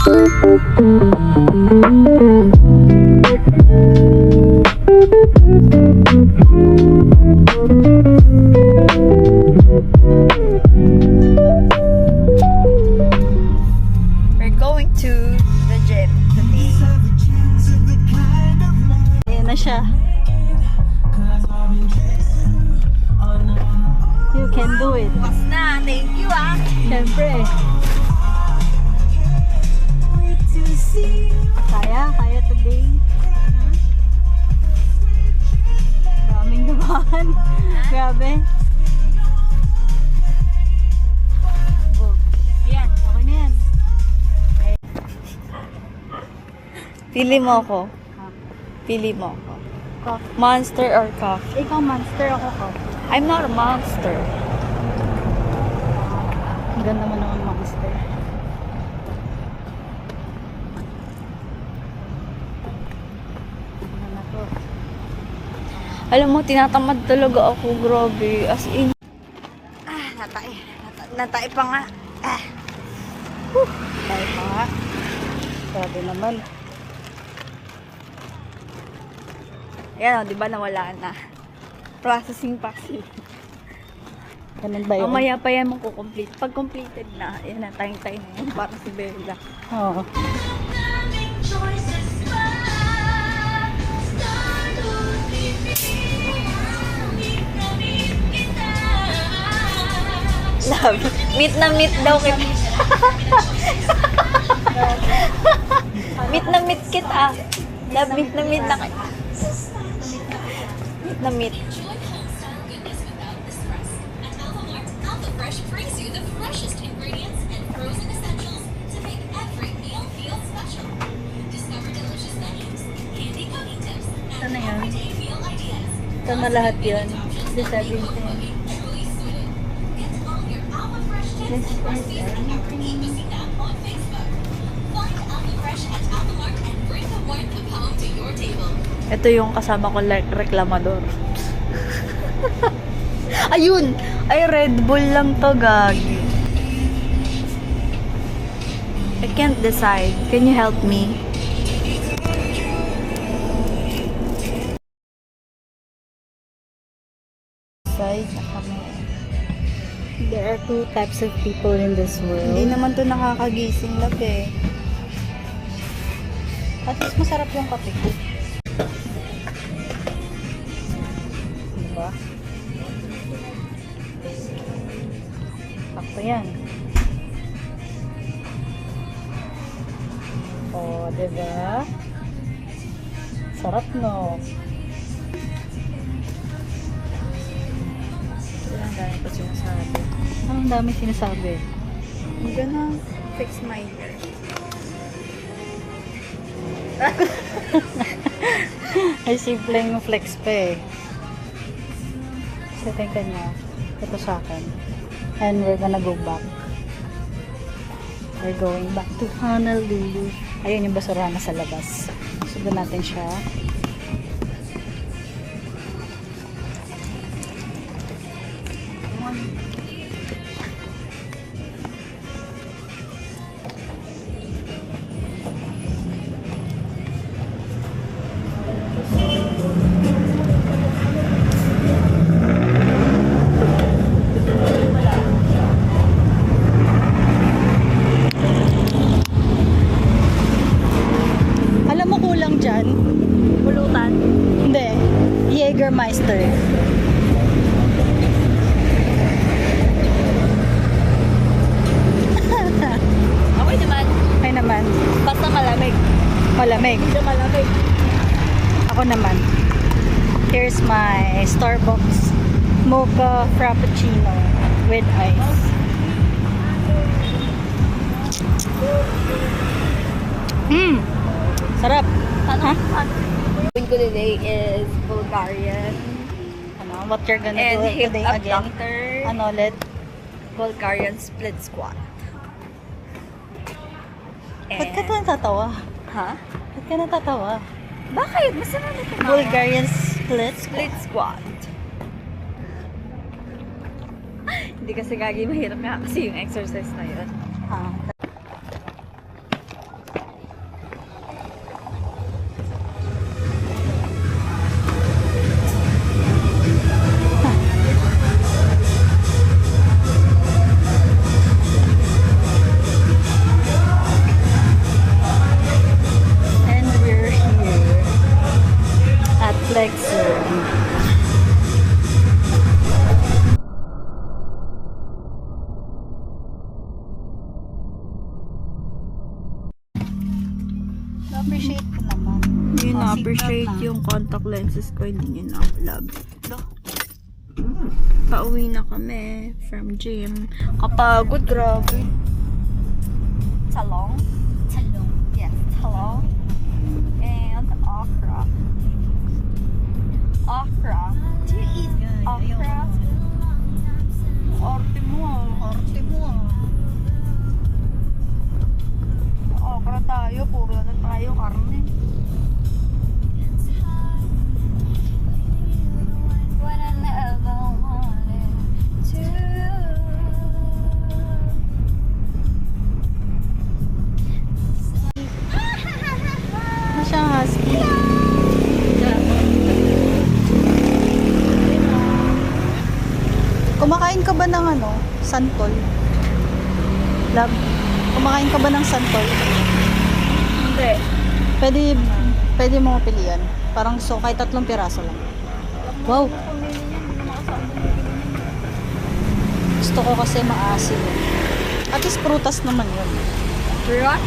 We're going to the gym today. Ayan na siya. You can do it. Mas na, thank you ah. Siyempre. Kaya today. Daming gabahan. Grabe. Bog. Ayan. Okay na yan. Pili mo ako. Pili mo ako. Coffee. Monster or coffee? Ikaw monster, ako coffee. I'm not a monster. Ang ganda mo naman monster. Ano na to? Alam mo, tinatamad talaga ako. Grabe. As in. Natay pa nga. Tayo pa nga. Grabe naman. Ayan o, di ba nawala na? Processing pa kasi. Ganun ba yun? Mamaya pa yan mong-complete. Pag completed na, yan na, tayong-tayo na yun para si Bella. Oo. Love. Meet na meet daw kita. Meet na meet kita. Love, meet na meet na kita. Meet na meet. Fresh brings you the freshest ingredients and frozen essentials to make every meal feel special. Discover delicious menus, handy cooking tips, Ito and na yun. everyday meal ideas. Ito na lahat yun. The 17. Truly suited. Get all your Alpha Fresh tips This and is recipes at our Ecosy app on Facebook. Find Alpha Fresh at Alphamart and bring the warmth of home to your table. Ito yung kasama ko reklamador. Ayun! Ay, Red Bull lang to, gagi. I can't decide. Can you help me? Decide na kami. There are two types of people in this world. Hindi naman to nakakagising lab eh. At least masarap yung kape ko. Diba? Sakto yan. O, diba? Sarap, no? Ilang dami ko sinasabi. Ang dami sinasabi. I'm gonna fix my hair. Ay, simpleng flex pa eh. Setting ka niya. Ito sa akin. And we're gonna go back. We're going back to Honolulu. Ayun yung basura na sa labas. Sudan natin siya. Alam mo kulang dyan? Pulutan. Hindi. Jägermeister. Okay naman. Ay naman. Basta malamig. Malamig. Hindi malamig. Ako naman. Here's my Starbucks mocha frappuccino with ice. Sarap. Ano? Going ko today is Bulgarian. Ano, what you're gonna And do hip today again? abductor. Ano ulit? Bulgarian split squat. Ba't ka natatawa? Ha? Ba't ka natatawa? Bakit? Masama na ito. Bulgarian split Split squat. Hindi kasi gagi mahirap nga kasi yung exercise na yun. Ah, Na-appreciate ko naman. Hindi Oh, na-appreciate seatbelt na. yung contact lenses ko. Hindi nyo na love. Pauwi na kami from gym. Kapagod, grabe. Talong? Talong. Yes, talong. And okra. Okra. Do you eat? Okra. Orte mo ah. Orte mo ah. Okra tayo. Puro na tayo karne. What I never wanted to. Ano siya, husky? Kumakain ka ba ng ano? Santol? Love? Kumakain ka ba ng santol? Hindi. Pwede mo pilihan. Parang so, kahit 3 piraso lang. Wow! Gusto ko kasi maasim. At least prutas naman yun. What?